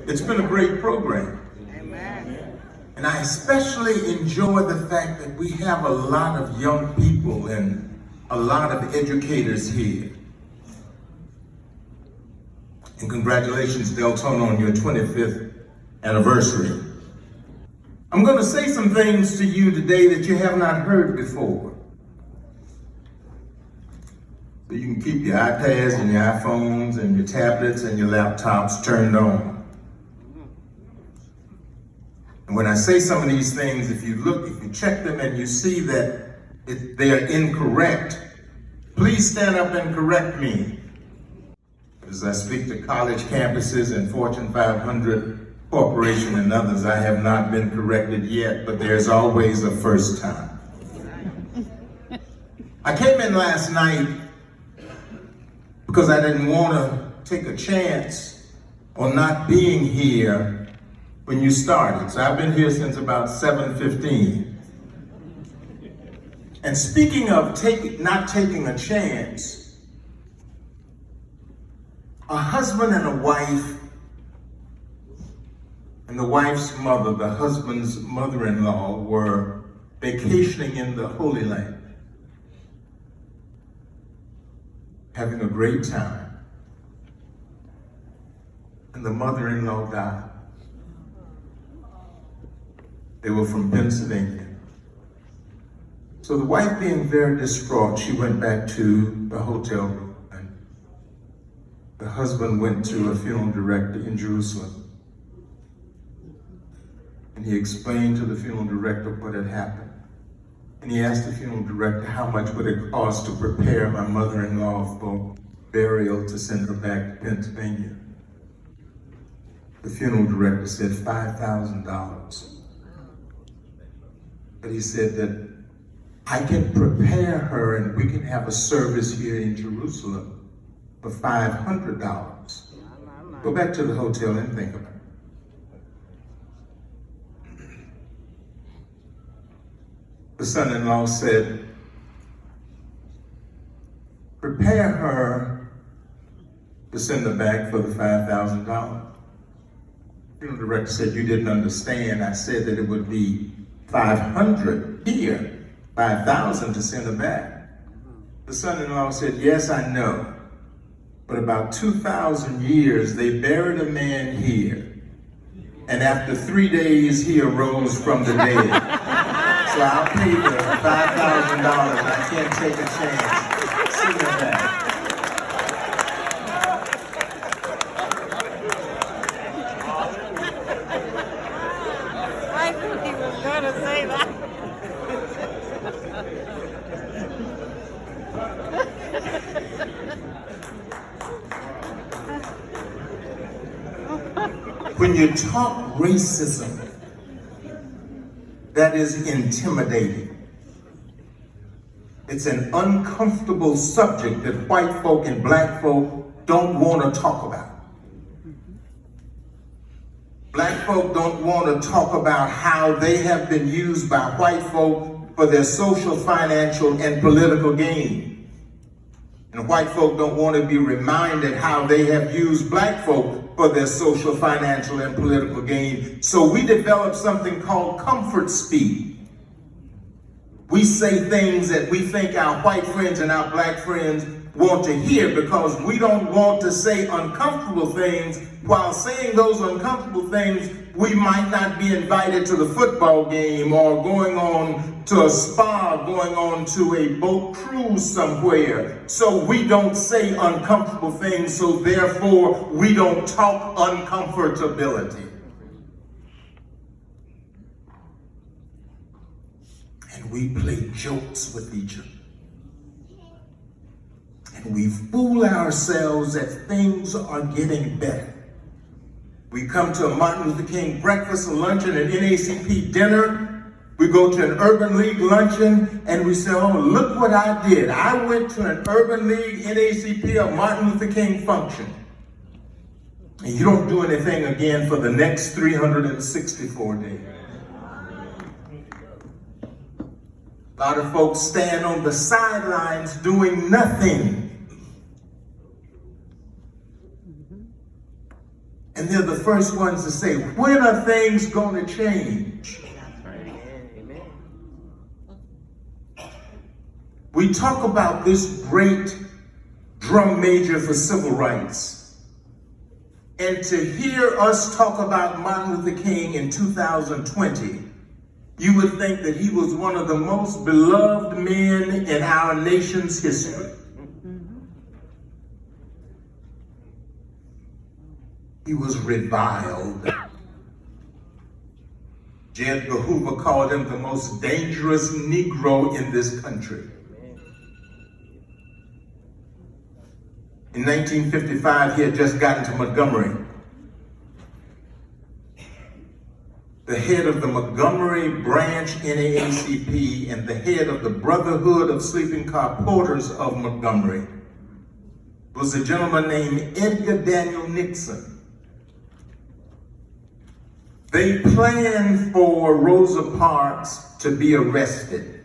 It's been a great program. Amen. And I especially enjoy the fact that we have a lot of young people and a lot of educators here. And congratulations, Deltona, on your 25th anniversary. I'm going to say some things to you today that you have not heard before. So you can keep your iPads and your iPhones and your tablets and your laptops turned on. And when I say some of these things, if you check them and you see that they are incorrect, please stand up and correct me. As I speak to college campuses and Fortune 500 corporation and others, I have not been corrected yet, but there's always a first time. I came in last night because I didn't want to take a chance on not being here when you started. So I've been here since about 7:15. And speaking of not taking a chance, a husband and a wife, and the wife's mother, the husband's mother-in-law, were vacationing in the Holy Land, having a great time. And the mother-in-law died. They were from Pennsylvania. So the wife, being very distraught, she went back to the hotel room, and the husband went to a funeral director in Jerusalem. And he explained to the funeral director what had happened. And he asked the funeral director, how much would it cost to prepare my mother-in-law for burial to send her back to Pennsylvania? The funeral director said $5,000. But he said that I can prepare her and we can have a service here in Jerusalem for $500. Go back to the hotel and think about it. The son-in-law said, prepare her to send her back for the $5,000. The funeral director said, you didn't understand. I said that it would be $500 here, $5,000 to send her back. The son-in-law said, yes, I know. But about 2,000 years, they buried a man here. And after 3 days, he arose from the dead. So I'll pay the $5,000. I can't take a chance. Send her back. I knew he was going to say that. When you talk racism, that is intimidating. It's an uncomfortable subject that white folk and black folk don't want to talk about. Black folk don't want to talk about how they have been used by white folk for their social, financial, and political gain. And white folk don't want to be reminded how they have used black folk for their social, financial, and political gain. So we developed something called comfort speak. We say things that we think our white friends and our black friends want to hear because we don't want to say uncomfortable things. While saying those uncomfortable things, we might not be invited to the football game or going on to a spa, going on to a boat cruise somewhere. So we don't say uncomfortable things, so therefore we don't talk uncomfortability. And we play jokes with each other. And we fool ourselves that things are getting better. We come to a Martin Luther King breakfast, a luncheon, an NAACP dinner. We go to an Urban League luncheon and we say, oh, look what I did. I went to an Urban League, NAACP, or Martin Luther King function. And you don't do anything again for the next 364 days. A lot of folks stand on the sidelines doing nothing. And they're the first ones to say, when are things going to change? We talk about this great drum major for civil rights. And to hear us talk about Martin Luther King in 2020, you would think that he was one of the most beloved men in our nation's history. He was reviled. J. Edgar Hoover called him the most dangerous Negro in this country. In 1955, he had just gotten to Montgomery. The head of the Montgomery branch NAACP and the head of the Brotherhood of Sleeping Car Porters of Montgomery was a gentleman named Edgar Daniel Nixon. They planned for Rosa Parks to be arrested.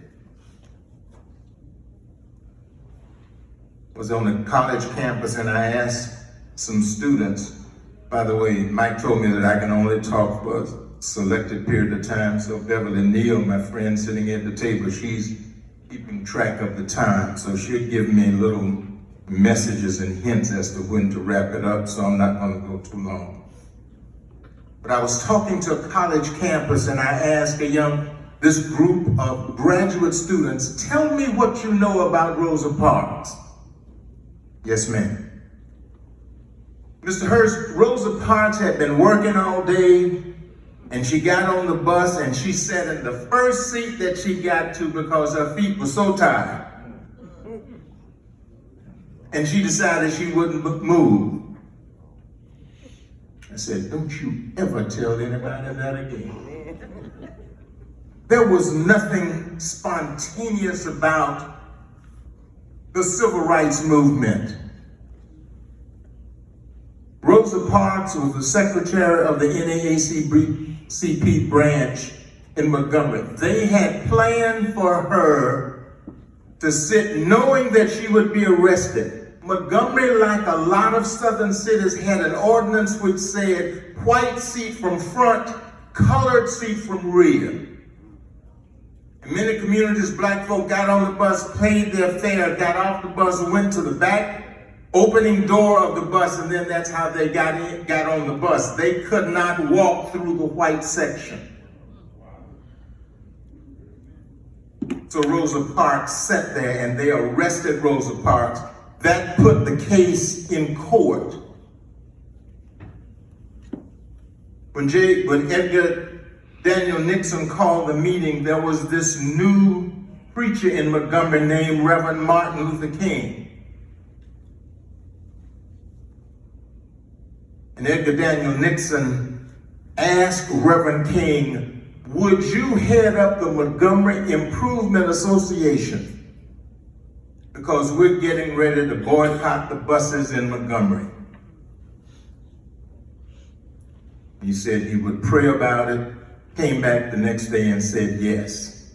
I was on a college campus and I asked some students, by the way, Mike told me that I can only talk for a selected period of time, so Beverly Neal, my friend sitting at the table, she's keeping track of the time, so she'll give me little messages and hints as to when to wrap it up, so I'm not going to go too long. But I was talking to a college campus and I asked this group of graduate students, tell me what you know about Rosa Parks. Yes, ma'am. Mr. Hurst, Rosa Parks had been working all day and she got on the bus and she sat in the first seat that she got to because her feet were so tired. And she decided she wouldn't move. I said, don't you ever tell anybody that again. There was nothing spontaneous about the civil rights movement. Rosa Parks was the secretary of the NAACP branch in Montgomery. They had planned for her to sit knowing that she would be arrested. Montgomery, like a lot of southern cities, had an ordinance which said white seat from front, colored seat from rear. In many communities, black folk got on the bus, paid their fare, got off the bus, went to the back opening door of the bus, and then that's how they got on the bus. They could not walk through the white section. So Rosa Parks sat there and they arrested Rosa Parks. That put the case in court. When Edgar Daniel Nixon called the meeting, there was this new preacher in Montgomery named Reverend Martin Luther King. And Edgar Daniel Nixon asked Reverend King, would you head up the Montgomery Improvement Association? Because we're getting ready to boycott the buses in Montgomery. He said he would pray about it, came back the next day and said yes.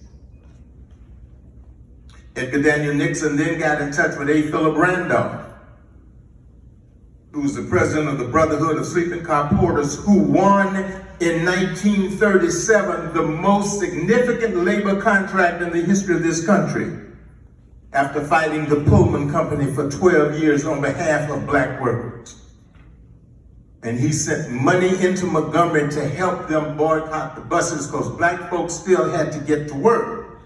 Edgar Daniel Nixon then got in touch with A. Philip Randolph, who was the president of the Brotherhood of Sleeping Car Porters, who won in 1937 the most significant labor contract in the history of this country, after fighting the Pullman Company for 12 years on behalf of black workers. And he sent money into Montgomery to help them boycott the buses because black folks still had to get to work.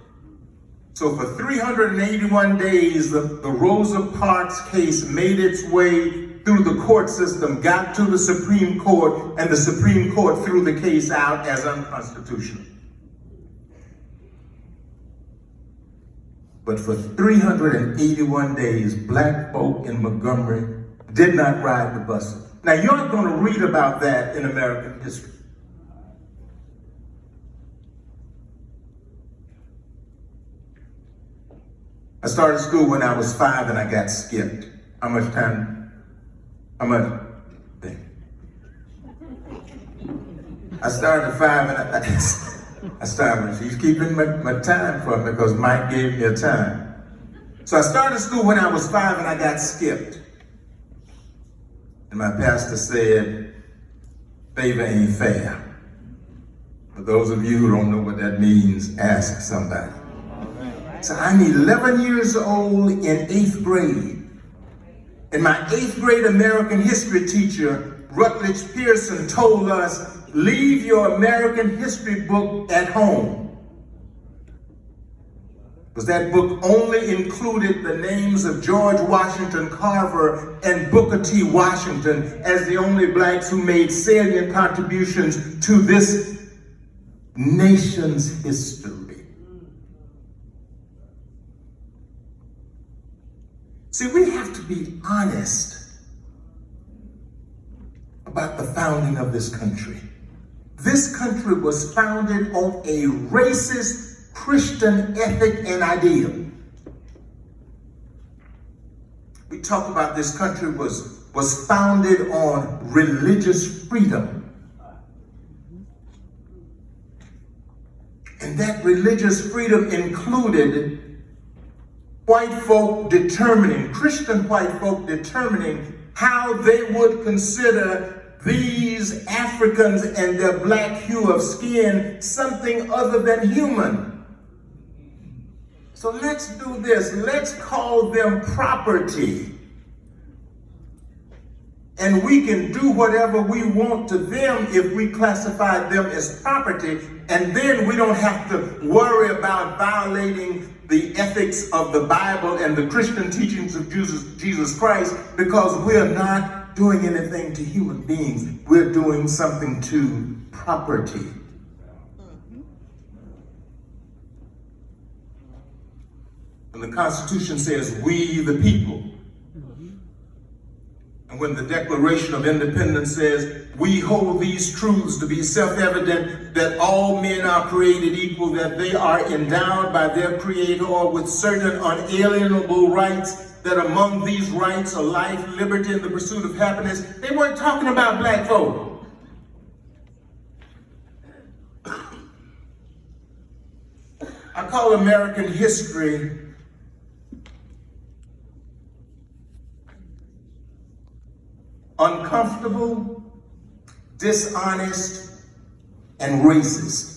So for 381 days, the Rosa Parks case made its way through the court system, got to the Supreme Court, and the Supreme Court threw the case out as unconstitutional. But for 381 days, black folk in Montgomery did not ride the buses. Now, you're not going to read about that in American history. I started school when I was 5 and I got skipped. How much time? How much? I started at 5 and I started, he's keeping my time for me because Mike gave me a time. So I started school when I was 5 and I got skipped. And my pastor said, Favor ain't fair. For those of you who don't know what that means, ask somebody. So I'm 11 years old in 8th grade. And my 8th grade American history teacher, Rutledge Pearson, told us, leave your American history book at home. Because that book only included the names of George Washington Carver and Booker T. Washington as the only blacks who made salient contributions to this nation's history. See, we have to be honest about the founding of this country. This country was founded on a racist Christian ethic and ideal. We talk about this country was founded on religious freedom. And that religious freedom included white folk determining, Christian white folk determining how they would consider these Africans and their black hue of skin something other than human. So let's do this. Let's call them property. And we can do whatever we want to them if we classify them as property. And then we don't have to worry about violating the ethics of the Bible and the Christian teachings of Jesus Christ, because we're not doing anything to human beings. We're doing something to property. When the Constitution says, we the people, and when the Declaration of Independence says, we hold these truths to be self-evident, that all men are created equal, that they are endowed by their Creator with certain unalienable rights, that among these rights are life, liberty, and the pursuit of happiness. They weren't talking about black folk. I call American history uncomfortable, dishonest, and racist.